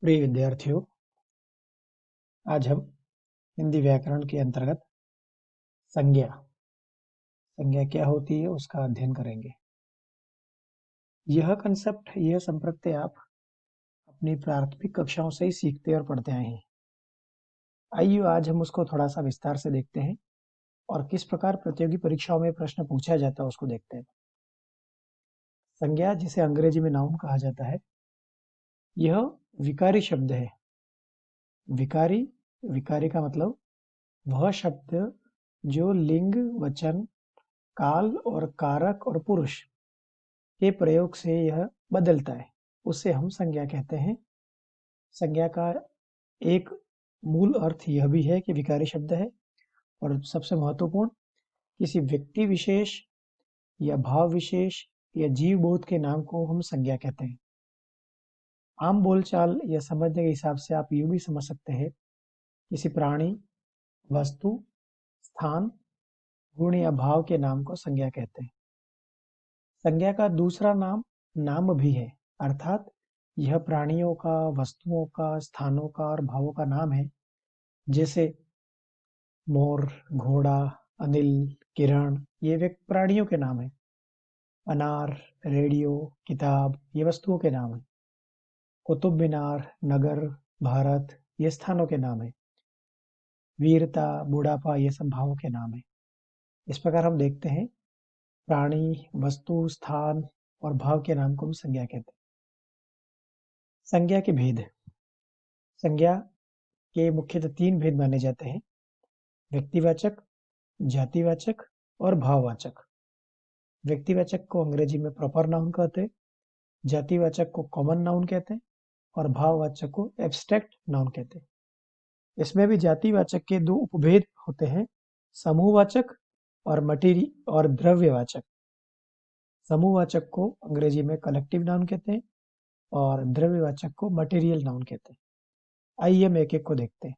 प्रिय विद्यार्थियों, आज हम हिंदी व्याकरण के अंतर्गत संज्ञा संज्ञा क्या होती है उसका अध्ययन करेंगे। यह कंसेप्ट, यह संप्रत्यय आप अपनी प्राथमिक कक्षाओं से ही सीखते और पढ़ते आए हैं। आइए आज हम उसको थोड़ा सा विस्तार से देखते हैं और किस प्रकार प्रतियोगी परीक्षाओं में प्रश्न पूछा जाता है उसको देखते हैं। संज्ञा, जिसे अंग्रेजी में नाउन कहा जाता है, यह विकारी शब्द है। विकारी विकारी का मतलब वह शब्द जो लिंग, वचन, काल और कारक और पुरुष के प्रयोग से यह बदलता है, उसे हम संज्ञा कहते हैं। संज्ञा का एक मूल अर्थ यह भी है कि विकारी शब्द है, और सबसे महत्वपूर्ण, किसी व्यक्ति विशेष या भाव विशेष या जीव बोध के नाम को हम संज्ञा कहते हैं। आम बोलचाल या समझने के हिसाब से आप यूं भी समझ सकते हैं, किसी प्राणी, वस्तु, स्थान, गुण या भाव के नाम को संज्ञा कहते हैं। संज्ञा का दूसरा नाम नाम भी है, अर्थात यह प्राणियों का, वस्तुओं का, स्थानों का और भावों का नाम है। जैसे मोर, घोड़ा, अनिल, किरण, ये वे प्राणियों के नाम हैं। अनार, रेडियो, किताब, ये वस्तुओं के नाम हैं। कुतुब मीनार, नगर, भारत, ये स्थानों के नाम हैं। वीरता, बुढ़ापा, ये सब भावों के नाम हैं। इस प्रकार हम देखते हैं, प्राणी, वस्तु, स्थान और भाव के नाम को हम संज्ञा कहते हैं। संज्ञा के भेद। संज्ञा के मुख्यतः 3 भेद माने जाते हैं: व्यक्तिवाचक, जातिवाचक और भाववाचक। व्यक्तिवाचक को अंग्रेजी में प्रॉपर नाउन कहते हैं, जातिवाचक को कॉमन नाउन कहते हैं और भाववाचक को एब्स्ट्रैक्ट नाउन कहते हैं। इसमें भी जातिवाचक के 2 उपभेद होते हैं: समूहवाचक और द्रव्यवाचक। समूहवाचक को अंग्रेजी में कलेक्टिव नाउन कहते हैं और द्रव्यवाचक को मटेरियल नाउन कहते हैं। आइए हम एक एक को देखते हैं।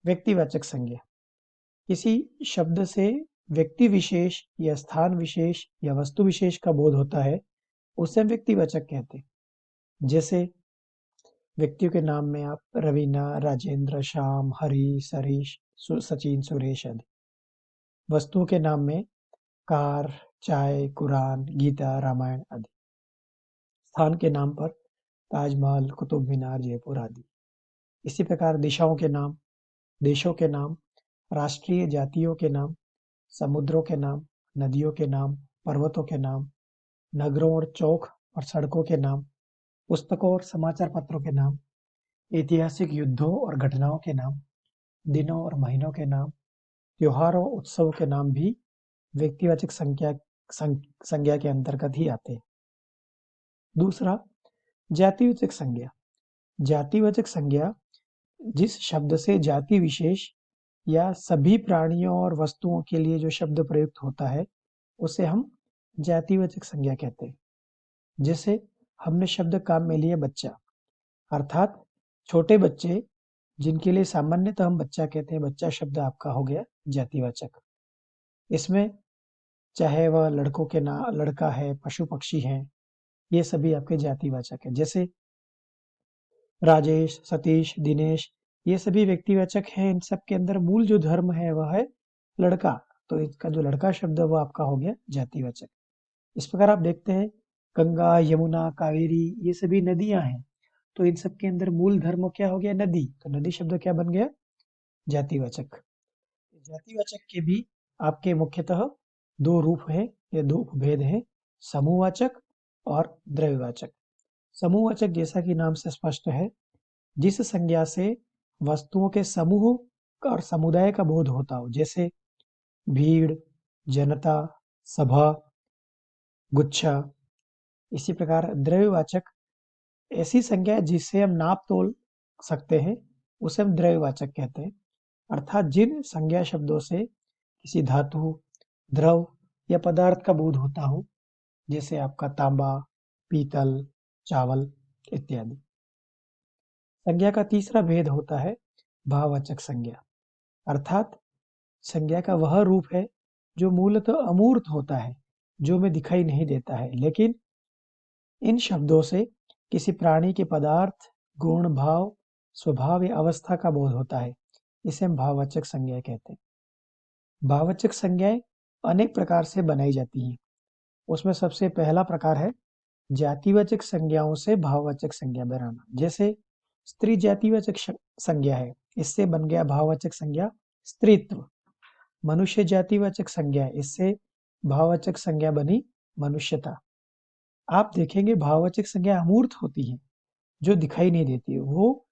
व्यक्तिवाचक संज्ञा। किसी शब्द से व्यक्ति विशेष या स्थान विशेष या वस्तु विशेष का बोध होता है, उसे हम व्यक्तिवाचक कहते हैं। जैसे व्यक्तियों के नाम में आप रवीना, राजेंद्र, श्याम, हरी, सरीश, सचिन, सुरेश आदि। वस्तुओं के नाम में कार, चाय, कुरान, गीता, रामायण आदि। स्थान के नाम पर ताजमहल, कुतुब मीनार, जयपुर आदि। इसी प्रकार दिशाओं के नाम, देशों के नाम, राष्ट्रीय जातियों के नाम, समुद्रों के नाम, नदियों के नाम, पर्वतों के नाम, नगरों और चौक और सड़कों के नाम, पुस्तकों और समाचार पत्रों के नाम, ऐतिहासिक युद्धों और घटनाओं के नाम, दिनों और महीनों के नाम, त्योहारों, उत्सवों के नाम भी व्यक्तिवाचक संज्ञा के अंतर्गत ही आते हैं। दूसरा, जातिवाचक संज्ञा। जातिवाचक संज्ञा जिस शब्द से जाति विशेष या सभी प्राणियों और वस्तुओं के लिए जो शब्द प्रयुक्त होता है, उसे हम जातिवाचक संज्ञा कहते हैं। जैसे हमने शब्द काम में लिया बच्चा, अर्थात छोटे बच्चे, जिनके लिए सामान्यतः हम बच्चा कहते हैं। बच्चा शब्द आपका हो गया जातिवाचक। इसमें चाहे वह लड़का है, पशु पक्षी हैं, ये सभी आपके जातिवाचक है। जैसे राजेश, सतीश, दिनेश, ये सभी व्यक्तिवाचक हैं। इन सब के अंदर मूल जो धर्म है वह है लड़का, तो इसका जो लड़का शब्द है वो आपका हो गया जातिवाचक। इस प्रकार आप देखते हैं, गंगा, यमुना, कावेरी, ये सभी नदियां हैं, तो इन सब के अंदर मूल धर्म क्या हो गया? नदी। तो नदी शब्द क्या बन गया? जातिवाचक। जातिवाचक के भी आपके मुख्यतः 2 रूप हैं या 2 उपभेद हैं: समूहवाचक और द्रव्यवाचक। समूहवाचक, जैसा कि नाम से स्पष्ट है, जिस संज्ञा से वस्तुओं के समूह और समुदाय का बोध होता हो। जैसे भीड़, जनता, सभा, गुच्छा। इसी प्रकार द्रव्यवाचक ऐसी संज्ञा जिससे हम नाप तोल सकते हैं, उसे हम द्रव्यवाचक कहते हैं। अर्थात जिन संज्ञा शब्दों से किसी धातु, द्रव या पदार्थ का बोध होता हो, जैसे आपका तांबा, पीतल, चावल इत्यादि। संज्ञा का तीसरा भेद होता है भाववाचक संज्ञा, अर्थात संज्ञा का वह रूप है जो मूलतः अमूर्त होता है, जो में दिखाई नहीं देता है, लेकिन इन शब्दों से किसी प्राणी के पदार्थ, गुण, भाव, स्वभाव या अवस्था का बोध होता है। इसे हम भाववाचक संज्ञा कहते हैं। भाववाचक संज्ञाएं अनेक प्रकार से बनाई जाती हैं। उसमें सबसे पहला प्रकार है जातिवाचक संज्ञाओं से भाववाचक संज्ञा बनाना। जैसे स्त्री जातिवाचक संज्ञा है, इससे बन गया भाववाचक संज्ञा स्त्रीत्व। मनुष्य जातिवाचक संज्ञा है, इससे भाववाचक संज्ञा बनी मनुष्यता। आप देखेंगे भाववाचक संज्ञा अमूर्त होती है, जो दिखाई नहीं देती। वो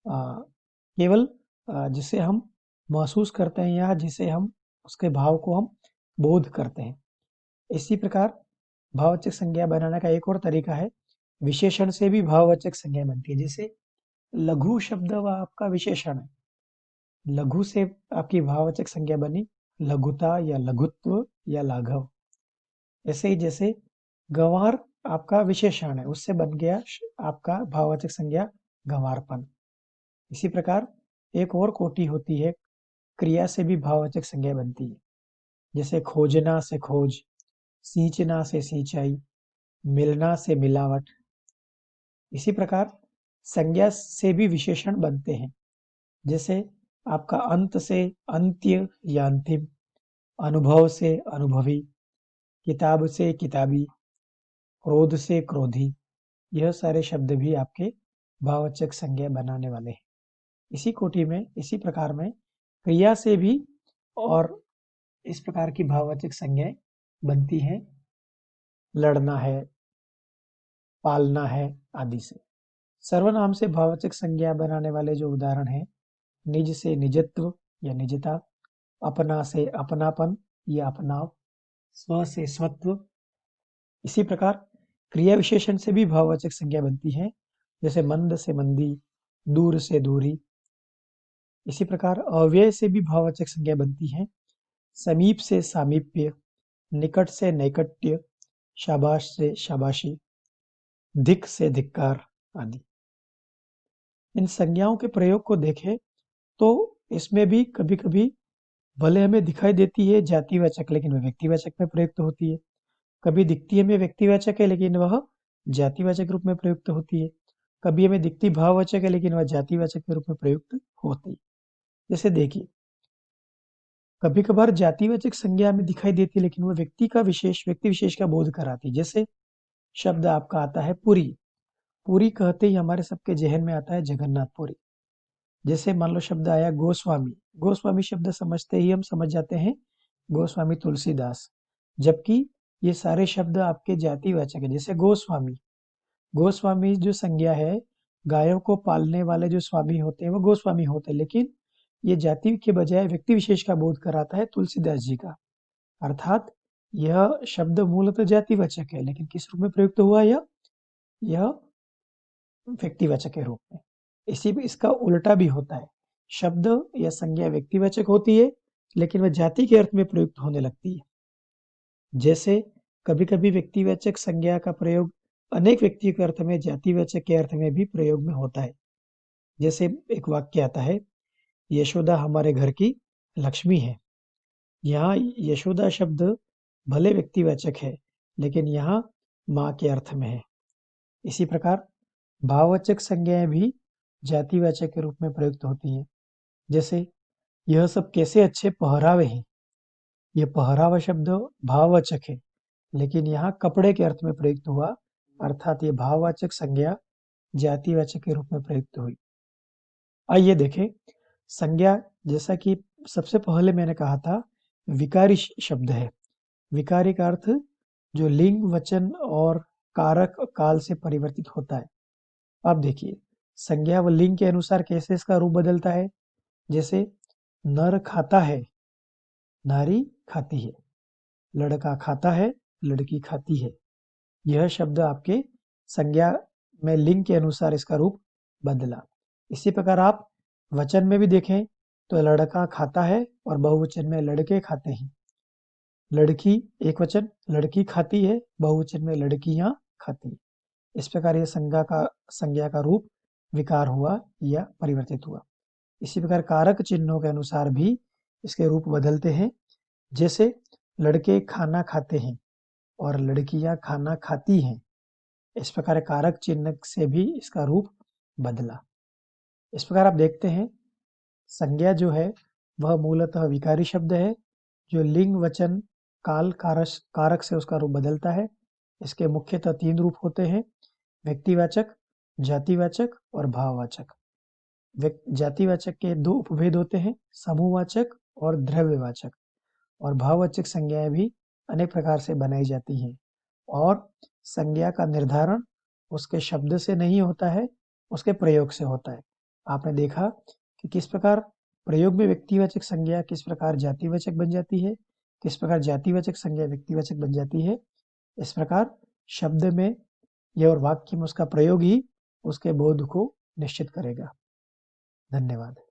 केवल जिसे हम महसूस करते हैं या जिसे हम उसके भाव को हम बोध करते हैं। इसी प्रकार भाववाचक संज्ञा बनाने का एक और तरीका है, विशेषण से भी भाववाचक संज्ञा बनती है। जैसे लघु शब्द व आपका विशेषण है, लघु से आपकी भाववाचक संज्ञा बनी लघुता या लघुत्व या लाघव। ऐसे ही जैसे गंवार आपका विशेषण है, उससे बन गया आपका भाववाचक संज्ञा गंवारपन। इसी प्रकार एक और कोटि होती है, क्रिया से भी भाववाचक संज्ञा बनती है। जैसे खोजना से खोज, सींचना से सिंचाई, मिलना से मिलावट। इसी प्रकार संज्ञा से भी विशेषण बनते हैं। जैसे आपका अंत से अंत्य या अंतिम, अनुभव से अनुभवी, किताब से किताबी, क्रोध से क्रोधी। यह सारे शब्द भी आपके भाववाचक संज्ञा बनाने वाले हैं। इसी कोटि में, इसी प्रकार में क्रिया से भी और इस प्रकार की भाववाचक संज्ञाएं बनती हैं। लड़ना है, पालना है आदि से। सर्वनाम से भाववाचक संज्ञा बनाने वाले जो उदाहरण हैं, निज से निजत्व या निजता, अपना से अपनापन या अपनाव, स्व से स्वत्व। इसी प्रकार क्रिया विशेषण से भी भाववाचक संज्ञा बनती है। जैसे मंद से मंदी, दूर से दूरी। इसी प्रकार अव्यय से भी भाववाचक संज्ञा बनती है। समीप से सामीप्य, निकट से नैकट्य, शाबाश से शाबाशी, धिक से धिक्कार आदि। इन संज्ञाओं के प्रयोग को देखें तो इसमें भी कभी-कभी भले हमें दिखाई देती है जातिवाचक, लेकिन वह व्यक्तिवाचक में प्रयुक्त होती है। कभी दिखती हमें व्यक्तिवाचक है, लेकिन वह जातिवाचक रूप में प्रयुक्त होती है। कभी हमें दिखती भाववाचक है, लेकिन वह जातिवाचक के रूप में प्रयुक्त होती है। जैसे देखिए, कभी कभार जातिवाचक संज्ञा में दिखाई देती है, लेकिन वह व्यक्ति विशेष का बोध कराती है। जैसे शब्द आपका आता है पुरी। पुरी कहते ही हमारे सबके जहन में आता है जगन्नाथपुरी। जैसे मान लो शब्द आया गोस्वामी। गोस्वामी शब्द समझते ही हम समझ जाते हैं गोस्वामी तुलसीदास, जबकि ये सारे शब्द आपके जातिवाचक है। जैसे गोस्वामी, गोस्वामी जो संज्ञा है, गायों को पालने वाले जो स्वामी होते हैं वो गोस्वामी होते हैं, लेकिन ये जाति के बजाय व्यक्ति विशेष का बोध कराता है तुलसीदास जी का। अर्थात यह शब्द मूलतः जातिवाचक है, लेकिन किस रूप में प्रयुक्त हुआ यह व्यक्तिवाचक के रूप में। इसका उल्टा भी होता है, शब्द या संज्ञा व्यक्तिवाचक होती है, लेकिन वह जाति के अर्थ में प्रयुक्त होने लगती है। जैसे कभी कभी व्यक्तिवाचक संज्ञा का प्रयोग अनेक व्यक्तियों के अर्थ में जातिवाचक के अर्थ में भी प्रयोग में होता है। जैसे एक वाक्य आता है, यशोदा हमारे घर की लक्ष्मी है। यहाँ यशोदा शब्द भले व्यक्तिवाचक है, लेकिन यहाँ माँ के अर्थ में है। इसी प्रकार भाववाचक संज्ञाएं भी जातिवाचक के रूप में प्रयुक्त होती हैं। जैसे यह सब कैसे अच्छे पहरावे हैं। यह पहरावा शब्द भाववाचक है, लेकिन यहाँ कपड़े के अर्थ में प्रयुक्त हुआ, अर्थात ये भाववाचक संज्ञा जातिवाचक के रूप में प्रयुक्त हुई। आइए देखें संज्ञा, जैसा कि सबसे पहले मैंने कहा था, विकारी शब्द है। विकारी का अर्थ जो लिंग, वचन और कारक काल से परिवर्तित होता है। अब देखिए संज्ञा व लिंग के अनुसार कैसे इसका रूप बदलता है। जैसे नर खाता है, नारी खाती है। लड़का खाता है, लड़की खाती है। यह शब्द आपके संज्ञा में लिंग के अनुसार इसका रूप बदला। इसी प्रकार आप वचन में भी देखें तो लड़का खाता है और बहुवचन में लड़के खाते हैं। लड़की एक वचन, लड़की खाती है, बहुवचन में लड़कियां खाती है। इस प्रकार यह संज्ञा का रूप विकार हुआ या परिवर्तित हुआ। इसी प्रकार कारक चिन्हों के अनुसार भी इसके रूप बदलते हैं। जैसे लड़के खाना खाते हैं और लड़कियां खाना खाती हैं। इस प्रकार कारक चिन्ह से भी इसका रूप बदला। इस प्रकार आप देखते हैं संज्ञा जो है वह मूलतः विकारी शब्द है जो लिंग वचन काल कारक से उसका रूप बदलता है। इसके मुख्यतः 3 रूप होते हैं: व्यक्तिवाचक, जातिवाचक और भाववाचक। जातिवाचक के 2 उपभेद होते हैं: समूहवाचक और द्रव्यवाचक। और भाववाचक संज्ञाएं भी अनेक प्रकार से बनाई जाती हैं। और संज्ञा का निर्धारण उसके शब्द से नहीं होता है, उसके प्रयोग से होता है। आपने देखा कि किस प्रकार प्रयोग में व्यक्तिवाचक संज्ञा किस प्रकार जातिवाचक बन जाती है, किस प्रकार जातिवाचक संज्ञा व्यक्तिवाचक बन जाती है। इस प्रकार शब्द में या और वाक्य में उसका प्रयोग ही उसके बोध को निश्चित करेगा। धन्यवाद।